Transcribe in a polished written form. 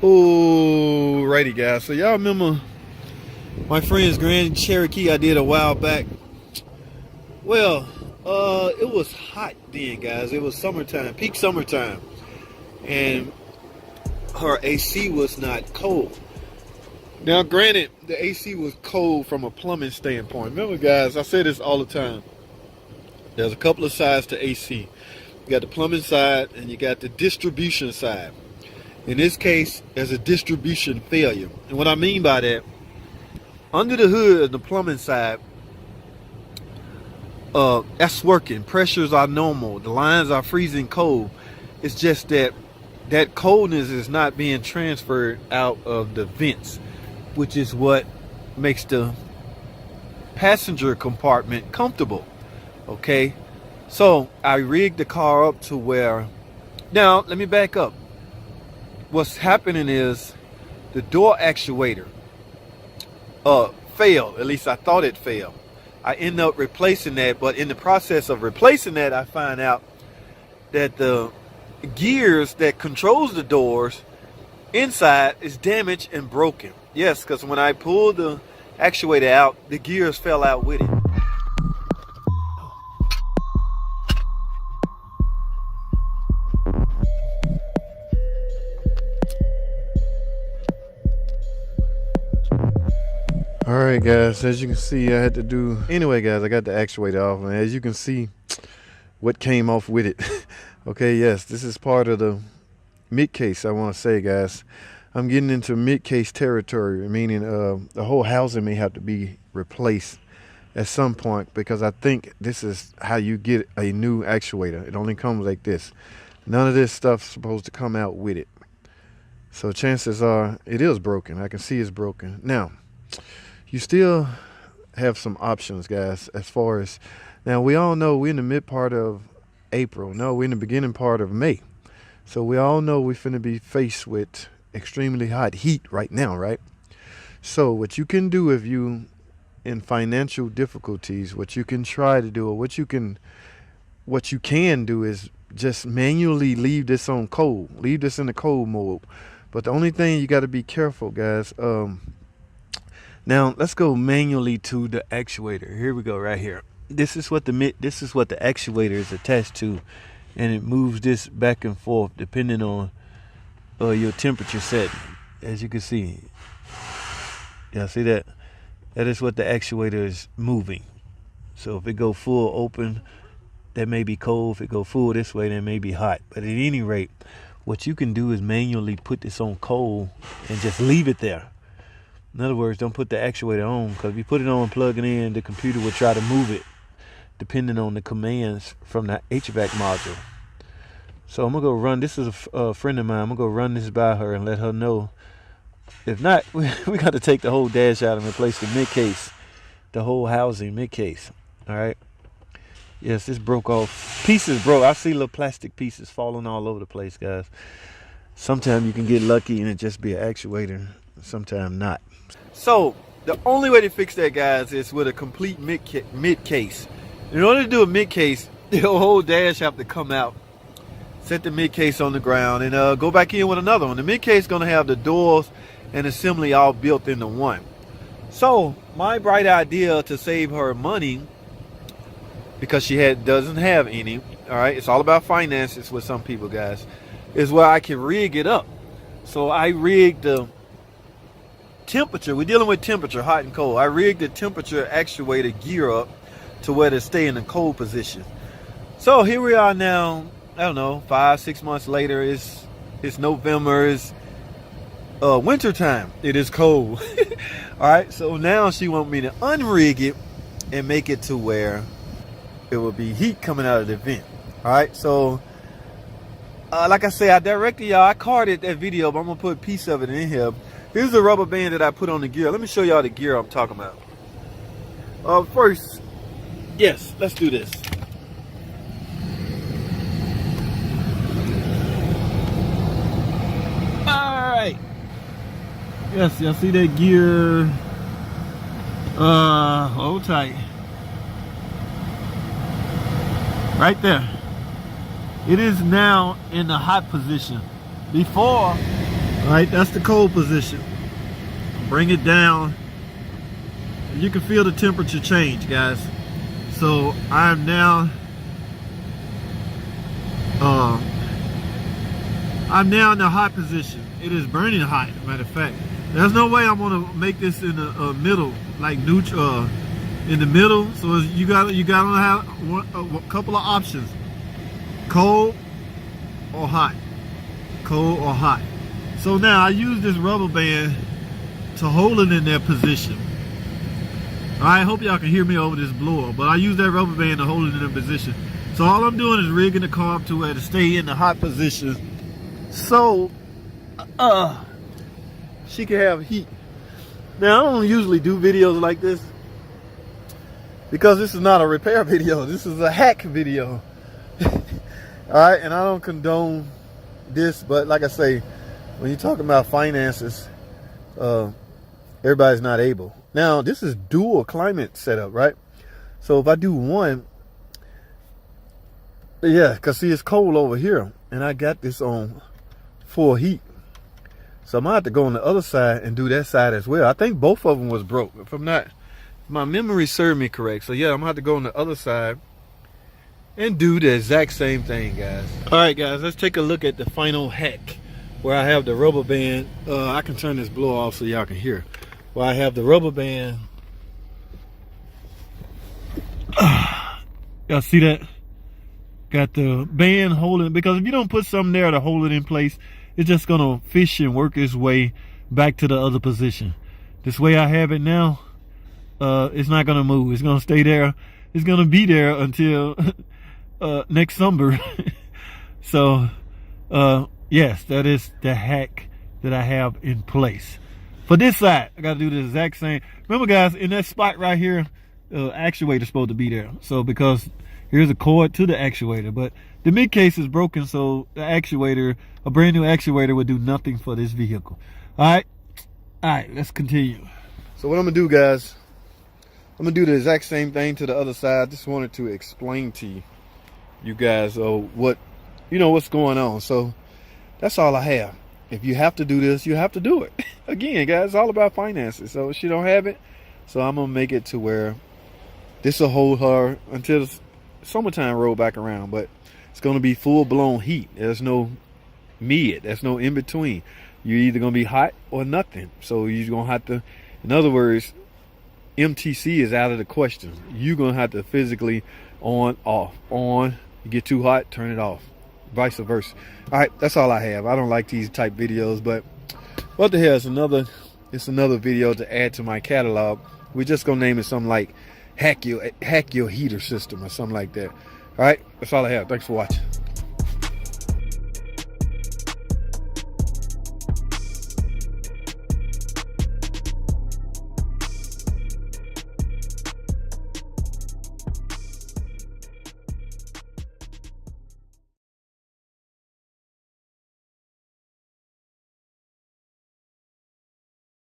Alrighty guys, so y'all remember my friend's Grand Cherokee I did a while back? Well, it was hot then, guys. It was summertime, peak summertime, and her AC was not cold. Now granted, the AC was cold from a plumbing standpoint. Remember guys, I say this all the time, there's a couple of sides to AC. You got the plumbing side and you got the distribution side. In this case, there's a distribution failure. And what I mean by that, under the hood of the plumbing side, that's working. Pressures are normal. The lines are freezing cold. It's just that that coldness is not being transferred out of the vents, which is what makes the passenger compartment comfortable. Okay, so I rigged the car up to where, now let me back up. What's happening is the door actuator failed. At least I thought it failed. I ended up replacing that, but in the process of replacing that, I find out that the gears that controls the doors inside is damaged and broken. Yes, because when I pulled the actuator out, the gears fell out with it. Alright guys, as you can see, I had to do, anyway guys, I got the actuator off, and as you can see what came off with it. Okay, yes, this is part of the mid case. I want to say guys, I'm getting into mid case territory, meaning the whole housing may have to be replaced at some point, because I think this is how you get a new actuator. It only comes like this. None of this stuff's supposed to come out with it, so chances are it is broken. I can see it's broken. Now you still have some options guys, as far as, now we all know we're in the mid part of April. No, we're in the beginning part of May. So we all know we're finna be faced with extremely hot heat right now, right? So what you can do if you in financial difficulties, what you can try to do, or what you can do is just manually leave this on cold. Leave this in the cold mode. But the only thing you got to be careful guys, now let's go manually to the actuator. Here we go, right here. This is what the actuator is attached to, and it moves this back and forth depending on your temperature setting. As you can see, yeah, see that? That is what the actuator is moving. So if it go full open, that may be cold. If it go full this way, that may be hot. But at any rate, what you can do is manually put this on cold and just leave it there. In other words, don't put the actuator on, because if you put it on and plug it in, the computer will try to move it depending on the commands from the HVAC module. So I'm going to go run, this is a friend of mine, I'm going to go run this by her and let her know. If not, we got to take the whole dash out and replace the mid case, the whole housing mid case. All right. Yes, this broke off. Pieces broke. I see little plastic pieces falling all over the place, guys. Sometimes you can get lucky and it just be an actuator, sometimes not. So the only way to fix that guys is with a complete mid case. In order to do a mid case, the whole dash have to come out, set the mid case on the ground, and go back in with another one. The mid case is going to have the doors and assembly all built into one. So my bright idea to save her money, because she doesn't have any, all right, it's all about finances with some people guys, is where I can rig it up. So I rigged the temperature, we're dealing with temperature, hot and cold. I rigged the temperature actuator gear up to where to stay in the cold position. So here we are now, I don't know, 5-6 months later. It's November, it's winter time, it is cold. All right, so now she want me to unrig it and make it to where it will be heat coming out of the vent. All right, so like I say, I carded that video, but I'm gonna put a piece of it in here. Here's the rubber band that I put on the gear. Let me show y'all the gear I'm talking about. First, yes, let's do this. Alright. Yes, y'all see that gear? Hold tight. Right there. It is now in the hot position. Before, All right, that's the cold position. Bring it down. You can feel the temperature change, guys. So I'm now in the hot position. It is burning hot, matter of fact. There's no way I'm gonna make this in the middle, like neutral, in the middle. So you gotta have a couple of options: cold or hot, cold or hot. So now I use this rubber band to hold it in that position. I hope y'all can hear me over this blower, but I use that rubber band to hold it in that position. So all I'm doing is rigging the car up to where to stay in the hot position, so she can have heat. Now I don't usually do videos like this because this is not a repair video. This is a hack video. All right, and I don't condone this, but like I say, when you're talking about finances, everybody's not able. Now this is dual climate setup, right? So if I do one, yeah, because see, it's cold over here and I got this on full heat, so I'm gonna have to go on the other side and do that side as well. I think both of them was broke, if my memory served me correct. So yeah, I'm gonna have to go on the other side and do the exact same thing, guys. All right, guys, let's take a look at the final hack where I have the rubber band. I can turn this blower off so y'all can hear. Where I have the rubber band. Y'all see that? Got the band holding, because if you don't put something there to hold it in place, it's just gonna fish and work its way back to the other position. This way I have it now, it's not gonna move. It's gonna stay there. It's gonna be there until next summer. So yes, that is the hack that I have in place. For this side, I gotta do the exact same. Remember, guys, in that spot right here, actuator's supposed to be there. So because here's a cord to the actuator, but the mid case is broken, so the actuator, a brand new actuator, would do nothing for this vehicle. All right, let's continue. So what I'm gonna do, guys, I'm gonna do the exact same thing to the other side. Just wanted to explain to you guys what's going on. So that's all I have. If you have to do this, you have to do it. Again, guys, it's all about finances. So she don't have it, so I'm gonna make it to where this will hold her until summertime roll back around. But it's gonna be full-blown heat. There's no mid. There's no in between. You're either gonna be hot or nothing. So you're gonna have to, in other words, MTC is out of the question. You're gonna have to physically on, off, on. You get too hot, turn it off. Vice versa. All right, that's all I have. I don't like these type videos, but what the hell, it's another video to add to my catalog. We're just gonna name it something like hack your heater system or something like that. All right, that's all I have. Thanks for watching.